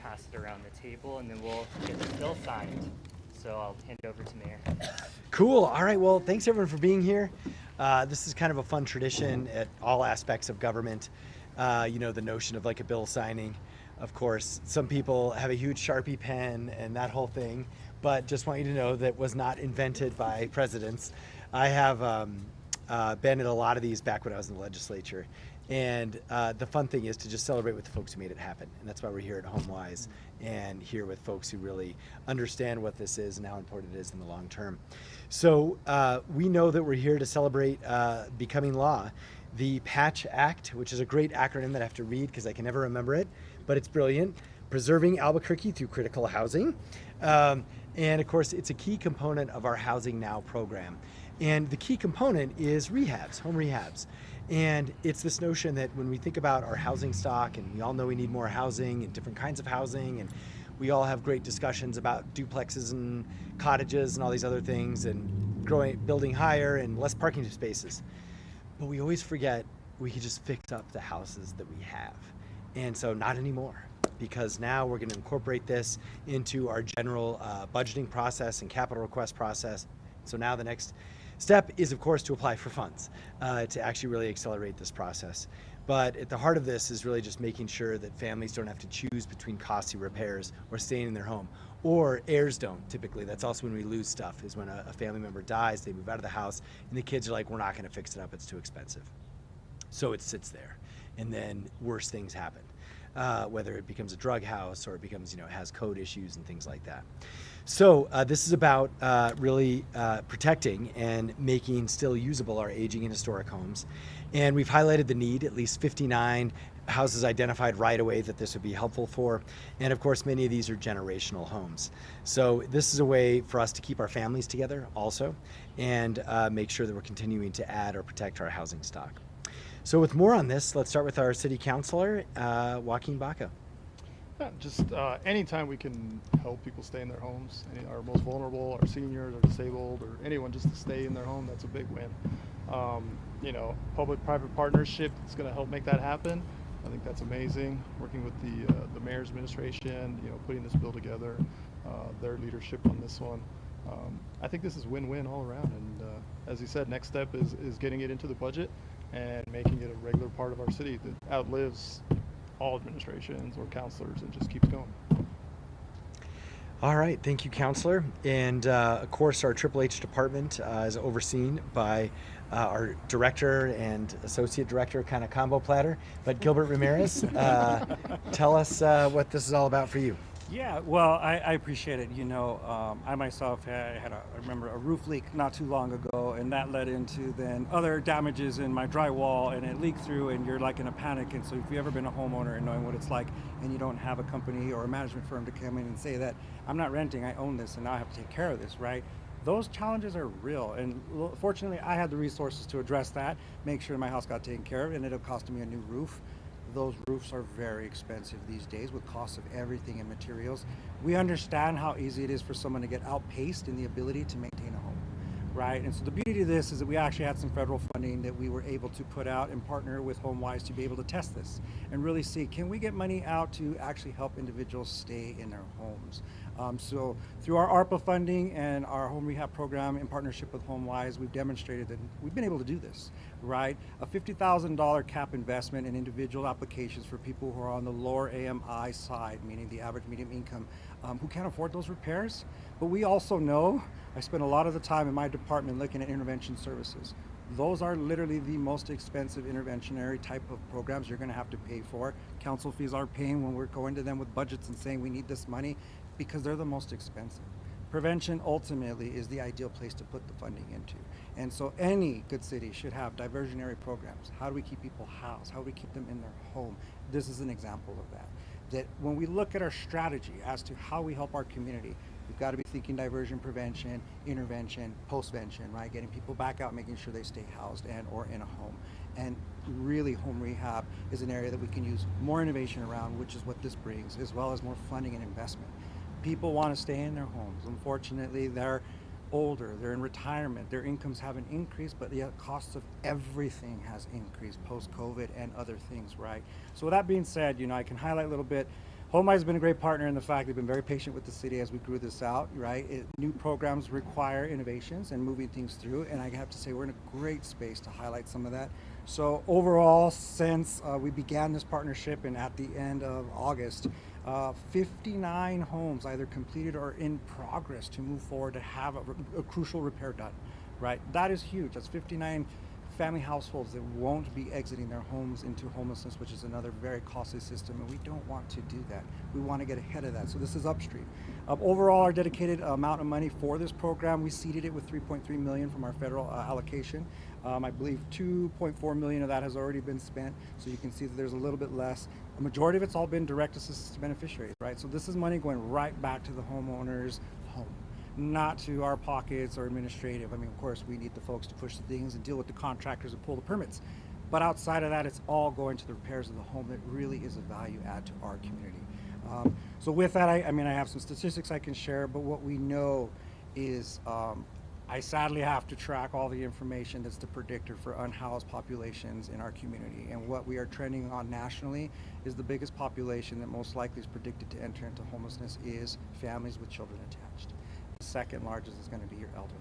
pass it around the table, and then we'll get the bill signed. So I'll hand it over to Mayor. Cool. All right. Well, thanks everyone for being here. This is kind of a fun tradition at all aspects of government. The notion of like a bill signing. Of course, some people have a huge Sharpie pen and that whole thing, but just want you to know that was not invented by presidents. I have been at a lot of these back when I was in the legislature. And the fun thing is to just celebrate with the folks who made it happen. And that's why we're here at HomeWise and here with folks who really understand what this is and how important it is in the long term. So we know that we're here to celebrate becoming law. The PATCH Act, which is a great acronym that I have to read because I can never remember it, but it's brilliant. Preserving Albuquerque through critical housing. And of course, it's a key component of our Housing Now program. And the key component is rehabs, home rehabs. And it's this notion that when we think about our housing stock, and we all know we need more housing and different kinds of housing, and we all have great discussions about duplexes and cottages and all these other things, and building higher and less parking spaces. But we always forget we could just fix up the houses that we have. And so not anymore, because now we're going to incorporate this into our general budgeting process and capital request process. So now the next step is, of course, to apply for funds to actually really accelerate this process. But at the heart of this is really just making sure that families don't have to choose between costly repairs or staying in their home, or heirs don't. Typically, that's also when we lose stuff, is when a family member dies, they move out of the house, and the kids are like, we're not going to fix it up, it's too expensive. So it sits there, and then worse things happen. Whether it becomes a drug house or it becomes, has code issues and things like that. So this is about really protecting and making still usable our aging and historic homes. And we've highlighted the need, at least 59 houses identified right away that this would be helpful for. And of course, many of these are generational homes. So this is a way for us to keep our families together also, and make sure that we're continuing to add or protect our housing stock. So with more on this, let's start with our city councilor, Joaquin Baca. Yeah, just anytime we can help people stay in their homes, our most vulnerable, our seniors, or disabled, or anyone just to stay in their home, that's a big win. Public-private partnership is going to help make that happen. I think that's amazing. Working with the mayor's administration, putting this bill together, their leadership on this one. I think this is win-win all around. And as he said, next step is getting it into the budget and making it a regular part of our city that outlives all administrations or counselors and just keeps going. All right, thank you, Counselor. And of course, our Triple H department is overseen by our director and associate director, kind of combo platter, but Gilbert Ramirez. Tell us what this is all about for you. Yeah, well, I appreciate it. I myself I remember a roof leak not too long ago, and that led into then other damages in my drywall, and it leaked through, and you're like in a panic. And so if you've ever been a homeowner and knowing what it's like, and you don't have a company or a management firm to come in and say that I'm not renting, I own this, and now I have to take care of this, right? Those challenges are real, and fortunately I had the resources to address that, make sure my house got taken care of, and it ended up costing me a new roof. Those roofs are very expensive these days with costs of everything and materials. We understand how easy it is for someone to get outpaced in the ability to maintain a home, right? And so the beauty of this is that we actually had some federal funding that we were able to put out and partner with HomeWise to be able to test this and really see, can we get money out to actually help individuals stay in their homes? So through our ARPA funding and our home rehab program in partnership with HomeWise, we've demonstrated that we've been able to do this, right? A $50,000 cap investment in individual applications for people who are on the lower AMI side, meaning the average medium income, who can't afford those repairs. But we also know, I spend a lot of the time in my department looking at intervention services. Those are literally the most expensive interventionary type of programs you're going to have to pay for. Council fees are paying when we're going to them with budgets and saying we need this money, because they're the most expensive. Prevention ultimately is the ideal place to put the funding into. And so any good city should have diversionary programs. How do we keep people housed? How do we keep them in their home? This is an example of that. That when we look at our strategy as to how we help our community, we've got to be thinking diversion prevention, intervention, postvention, right? Getting people back out, making sure they stay housed and or in a home. And really home rehab is an area that we can use more innovation around, which is what this brings, as well as more funding and investment. People want to stay in their homes. Unfortunately, they're older, they're in retirement, their incomes haven't increased, but the cost of everything has increased post-COVID and other things, right? So with that being said, I can highlight a little bit. HomeWise has been a great partner in the fact they've been very patient with the city as we grew this out, right? New programs require innovations and moving things through, and I have to say we're in a great space to highlight some of that. So overall, since we began this partnership and at the end of August, 59 homes either completed or in progress to move forward to have a crucial repair done, right? That is huge. That's 59 family households that won't be exiting their homes into homelessness, which is another very costly system, and we don't want to do that. We want to get ahead of that. So this is upstream. Overall, our dedicated amount of money for this program, we seeded it with $3.3 million from our federal allocation. I believe $2.4 million of that has already been spent, so you can see that there's a little bit less. The majority of it's all been direct assistance to beneficiaries, right? So this is money going right back to the homeowner's home, not to our pockets or administrative. I mean, of course, we need the folks to push the things and deal with the contractors and pull the permits. But outside of that, it's all going to the repairs of the home that really is a value add to our community. So with that, I mean, I have some statistics I can share, but what we know is I sadly have to track all the information that's the predictor for unhoused populations in our community. And what we are trending on nationally is the biggest population that most likely is predicted to enter into homelessness is families with children attached. The second largest is going to be your elderly.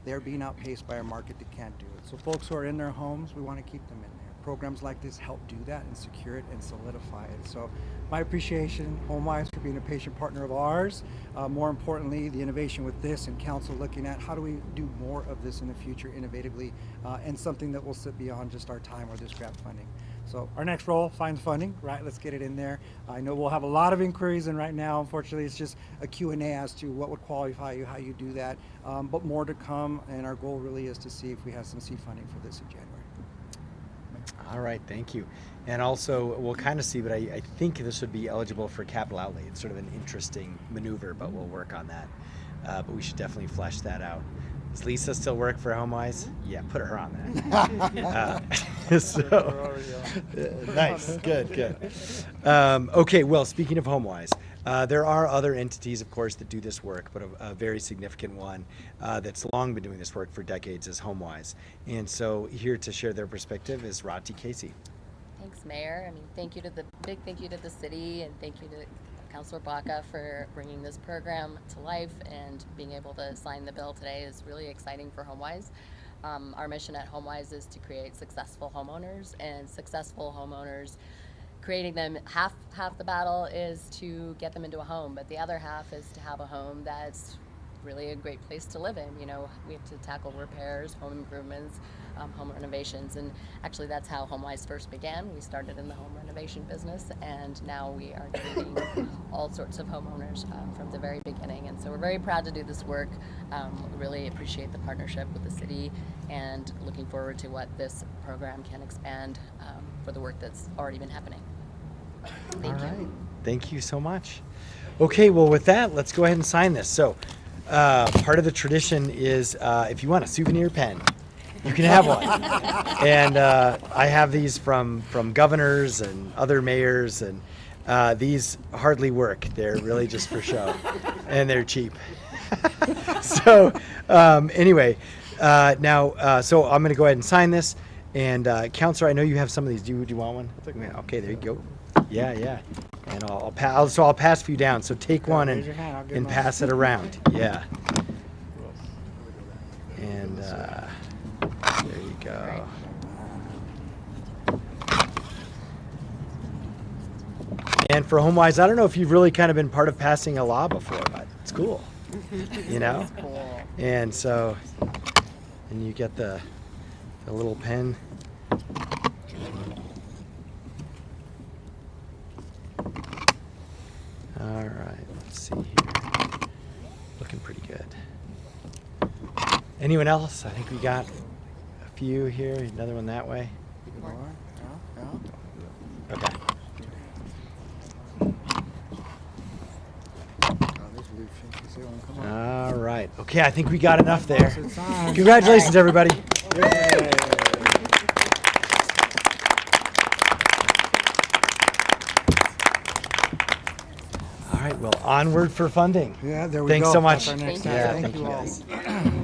They're being outpaced by a market that can't do it. So folks who are in their homes, we want to keep them in there. Programs like this help do that and secure it and solidify it. So my appreciation, HomeWise, for being a patient partner of ours. More importantly, the innovation with this and council looking at how do we do more of this in the future innovatively and something that will sit beyond just our time or this grant funding. So our next role, find funding, right? Let's get it in there. I know we'll have a lot of inquiries, and right now, unfortunately, it's just a Q&A as to what would qualify you, how you do that, but more to come, and our goal really is to see if we have some seed funding for this in January. All right, thank you. And also, we'll kind of see, but I think this would be eligible for capital outlay. It's sort of an interesting maneuver, but we'll work on that. But we should definitely flesh that out. Does Lisa still work for HomeWise? Yeah, put her on that. So, nice, good. Okay, well, speaking of HomeWise, there are other entities, of course, that do this work, but a very significant one that's long been doing this work for decades is HomeWise. And so here to share their perspective is Rati Casey. Thanks, Mayor. I mean, big thank you to the city, and thank you to Councilor Baca for bringing this program to life, and being able to sign the bill today is really exciting for HomeWise. Our mission at HomeWise is to create successful homeowners, and successful homeowners, creating them, half the battle is to get them into a home, but the other half is to have a home that's really a great place to live in. You know, we have to tackle repairs, home improvements, home renovations, and actually that's how HomeWise first began. We started in the home renovation business, and now we are treating all sorts of homeowners from the very beginning. And so we're very proud to do this work. We really appreciate the partnership with the city, and looking forward to what this program can expand for the work that's already been happening. Thank you. Thank you so much. Okay, well, with that, let's go ahead and sign this. So part of the tradition is if you want a souvenir pen, you can have one. And I have these from governors and other mayors, and these hardly work. They're really just for show, and they're cheap. So anyway, now, so I'm going to go ahead and sign this. And Counselor, I know you have some of these. Do you want one? Okay, there you go. Yeah. And I'll pass a few down. So take one and pass it around. Yeah. And there you go. And for HomeWise, I don't know if you've really kind of been part of passing a law before, but it's cool. You know? It's cool. And so, and you get the little pen. All right, let's see here. Looking pretty good. Anyone else? I think we got a few here. Another one that way. Okay. All right. Okay, I think we got enough there. Congratulations, everybody. Yay. All right, well, onward for funding. Yeah, there we go. Thanks so much. That's our next Thank step. you. Thank you all. guys.